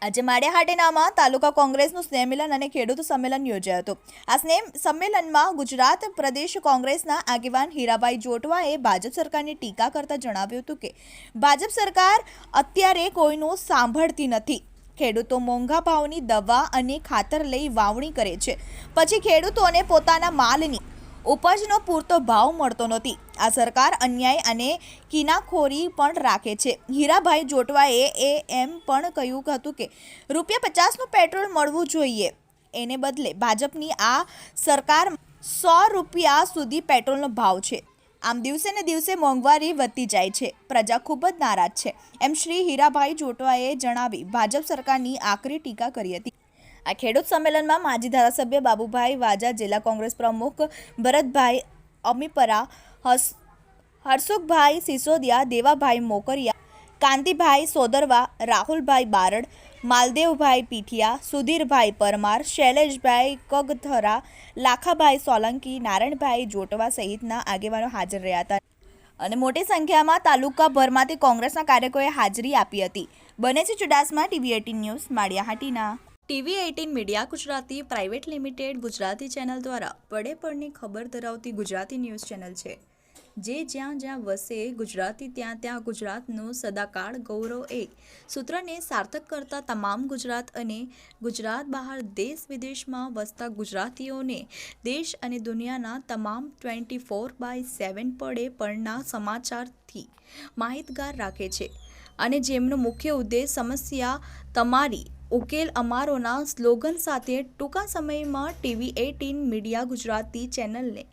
આજે માળિયા તાલુકા કોંગ્રેસનું સ્નેહમિલન અને ખેડૂત સંમેલન યોજાયું હતું। આ સ્નેહ સંમેલનમાં ગુજરાત પ્રદેશ કોંગ્રેસના આગેવાન હીરાભાઈ જોટવાએ ભાજપ સરકારની ટીકા કરતા જણાવ્યું હતું કે ભાજપ સરકાર અત્યારે કોઈનું સાંભળતી નથી। ખેડૂતો મોંઘા ભાવની દવા અને ખાતર લઈ વાવણી કરે છે, પછી ખેડૂતોને પોતાના માલની ઉપજનો પૂરતો ભાવ મળતો નથી। આ સરકાર અન્યાય અને કિનાખોરી પણ રાખે છે। હીરાભાઈ જોટવાએ એમ પણ કહ્યું હતું કે ₹50નું પેટ્રોલ મળવું જોઈએ, એને બદલે ભાજપની આ સરકાર ₹100 સુધી પેટ્રોલનો ભાવ છે। આમ દિવસે ને દિવસે મોંઘવારી વધતી જાય છે, પ્રજા ખૂબ જ નારાજ છે, એમ શ્રી હીરાભાઈ જોટવાએ જણાવી ભાજપ સરકારની આકરી ટીકા કરી હતી। આ ખેડૂત સંમેલનમાં માજી ધારાસભ્ય બાબુભાઈ વાજા, જિલ્લા કોંગ્રેસ પ્રમુખ ભરતભાઈ અમીપરા, હરસુખભાઈ સિસોદિયા, દેવાભાઈ મોકરિયા, કાંતિભાઈ સોદરવા, રાહુલભાઈ બારડ, માલદેવભાઈ પીઠિયા, સુધીરભાઈ પરમાર, શૈલેષભાઈ કગથરા, લાખાભાઈ સોલંકી, નારાયણભાઈ જોટવા સહિતના આગેવાનો હાજર રહ્યા હતા અને મોટી સંખ્યામાં તાલુકાભરમાંથી કોંગ્રેસના કાર્યકરોએ હાજરી આપી હતી। બને છે ચુડાસમા, TV18 ન્યૂઝ, માળિયા TV18 media Gujarati private limited Gujarati channel દ્વારા પડે પડની ખબર ધરાવતી ગુજરાતી ન્યૂઝ ચેનલ છે, જે જ્યાં જ્યાં વસે ગુજરાતી ત્યાં ત્યાં ગુજરાતનું સદાકાળ ગૌરવ એક સૂત્રને સાર્થક કરતા તમામ ગુજરાત અને ગુજરાત બહાર દેશ વિદેશમાં વસતા ગુજરાતીઓને દેશ અને દુનિયાના તમામ 24/7 પડે પડના સમાચારથી માહિતગાર રાખે છે અને જેમનો મુખ્ય ઉદ્દેશ સમસ્યા તમારી ઉકેલ અમારોના સ્લોગન સાથે ટૂંકા સમયમાં TV18 મીડિયા ગુજરાતી ચેનલને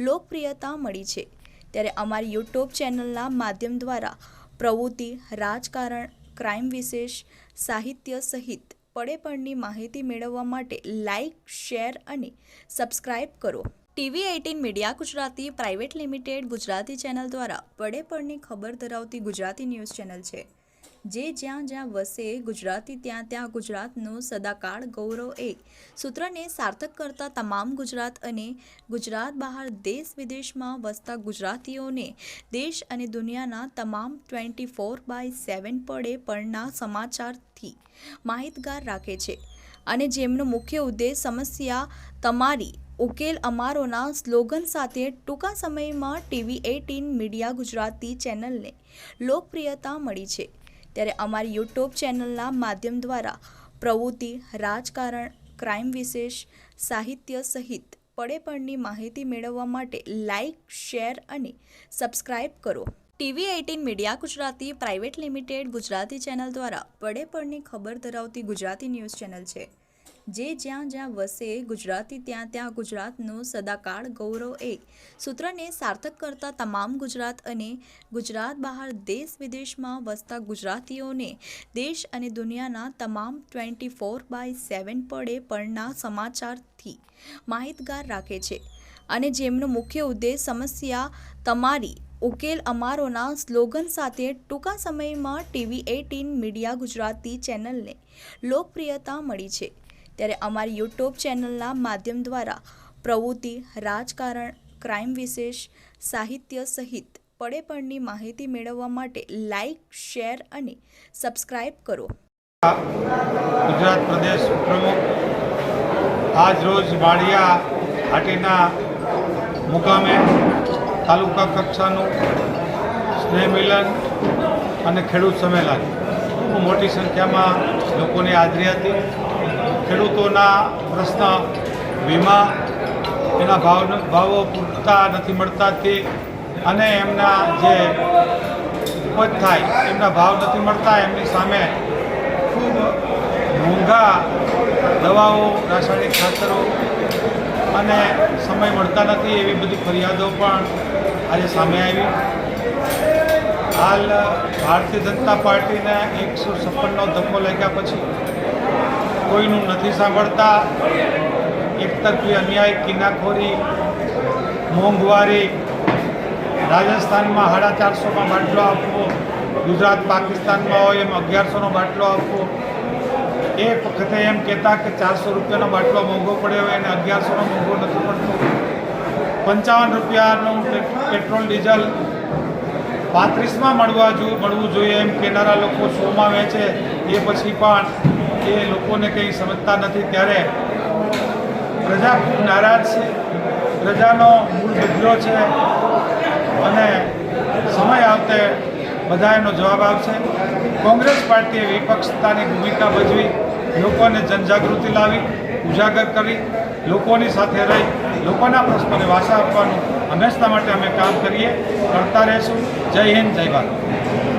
લોકપ્રિયતા મળી છે। ત્યારે અમારી યુટ્યુબ ચેનલના માધ્યમ દ્વારા પ્રવૃત્તિ, રાજકારણ, ક્રાઇમ વિશેષ, સાહિત્ય સહિત પડે પડની માહિતી મેળવવા માટે લાઇક, શેર અને સબસ્ક્રાઇબ કરો। TV18 media Gujarati private limited Gujarati channel દ્વારા પડે પડની ખબર ધરાવતી ગુજરાતી ન્યૂઝ ચેનલ છે, જે જ્યાં જ્યાં વસે ગુજરાતી ત્યાં ત્યાં ગુજરાતનું સદાકાળ ગૌરવ એક સૂત્રને સાર્થક કરતા તમામ ગુજરાત અને ગુજરાત બહાર દેશ વિદેશમાં વસતા ગુજરાતીઓને દેશ અને દુનિયાના તમામ 24/7 પડે પડના સમાચારથી માહિતગાર રાખે છે અને જેમનો મુખ્ય ઉદ્દેશ સમસ્યા તમારી ઉકેલ અમારોના સ્લોગન સાથે ટૂંકા સમયમાં TV18 મીડિયા ગુજરાતી ચેનલને લોકપ્રિયતા મળી છે। ત્યારે અમારી યુટ્યુબ ચેનલના માધ્યમ દ્વારા પ્રવૃત્તિ, રાજકારણ, ક્રાઇમ વિશેષ, સાહિત્ય સહિત પડે પડની માહિતી મેળવવા માટે લાઇક, શેર અને સબસ્ક્રાઇબ કરો। TV18 media Gujarati private limited Gujarati channel દ્વારા પડે પડની ખબર ધરાવતી ગુજરાતી ન્યૂઝ ચેનલ છે, જે જ્યાં જ્યાં વસે ગુજરાતી ત્યાં ત્યાં ગુજરાતનું સદાકાળ ગૌરવ એક સૂત્રને સાર્થક કરતા તમામ ગુજરાત અને ગુજરાત બહાર દેશ વિદેશમાં વસતા ગુજરાતીઓને દેશ અને દુનિયાના તમામ 24/7 પડે પડના સમાચારથી માહિતગાર રાખે છે અને જેમનો મુખ્ય ઉદ્દેશ સમસ્યા તમારી ઉકેલ અમારોના સ્લોગન સાથે ટૂંકા સમયમાં TV18 મીડિયા ગુજરાતી ચેનલને લોકપ્રિયતા મળી છે। ત્યારે અમારી યુટ્યુબ ચેનલના માધ્યમ દ્વારા પ્રવૃત્તિ, રાજકારણ, ક્રાઇમ વિશેષ, સાહિત્ય સહિત પડે પડની માહિતી મેળવવા માટે લાઇક, શેર અને સબસ્ક્રાઇબ કરો। ગુજરાત પ્રદેશ પ્રમુખ આજ રોજ માળિયા હાટીના મુકામે તાલુકા કક્ષાનું સ્નેહ મિલન અને ખેડૂત સંમેલન ખૂબ મોટી સંખ્યામાં લોકોની હાજરી હતી। ખેડૂતોના પ્રશ્ન વીમા એના ભાવો પૂરતા નથી મળતાથી અને એમના જે ઉપજ થાય એમના ભાવ નથી મળતા, એમની સામે ખૂબ મોંઘા દવાઓ, રાસાયણિક ખાતરો અને સમય મળતા નથી, એવી બધી ફરિયાદો પણ આજે સામે આવી। હાલ ભારતીય જનતા પાર્ટીને 156નો ધક્કો લાગ્યા પછી કોઈનું નથી સાંભળતા। એકતરફી અન્યાય, કિનાખોરી, મોંઘવારી, રાજસ્થાનમાં 450માં બાટલો આપવો, ગુજરાત પાકિસ્તાનમાં હોય એમ 1100નો બાટલો આપવો, એક વખતે એમ કહેતા કે ₹400નો બાટલો મોંઘો પડ્યો હોય અને 1100નો મોંઘો નથી પડતો। 55 પેટ્રોલ ડીઝલ 35માં મળવું જોઈએ એમ કહેનારા લોકો 100માં વેચે, એ પછી પણ એ લોકોને કંઈ સમજતા નથી, ત્યારે પ્રજા ખૂબ નારાજ છે. પ્રજાનો મૂળ મુદ્દો છે અને સમય આવતે બધા એનો જવાબ આવશે. કોંગ્રેસ પાર્ટીએ વિપક્ષતાની ભૂમિકા ભજવી, લોકોને જનજાગૃતિ લાવી, ઉજાગર કરી, લોકોની સાથે રહી, લોકોના પ્રશ્નોને વાચા આપવાનું હંમેશા માટે અમે કામ કરતા રહીશું. જય હિન્દ, જય ભારત.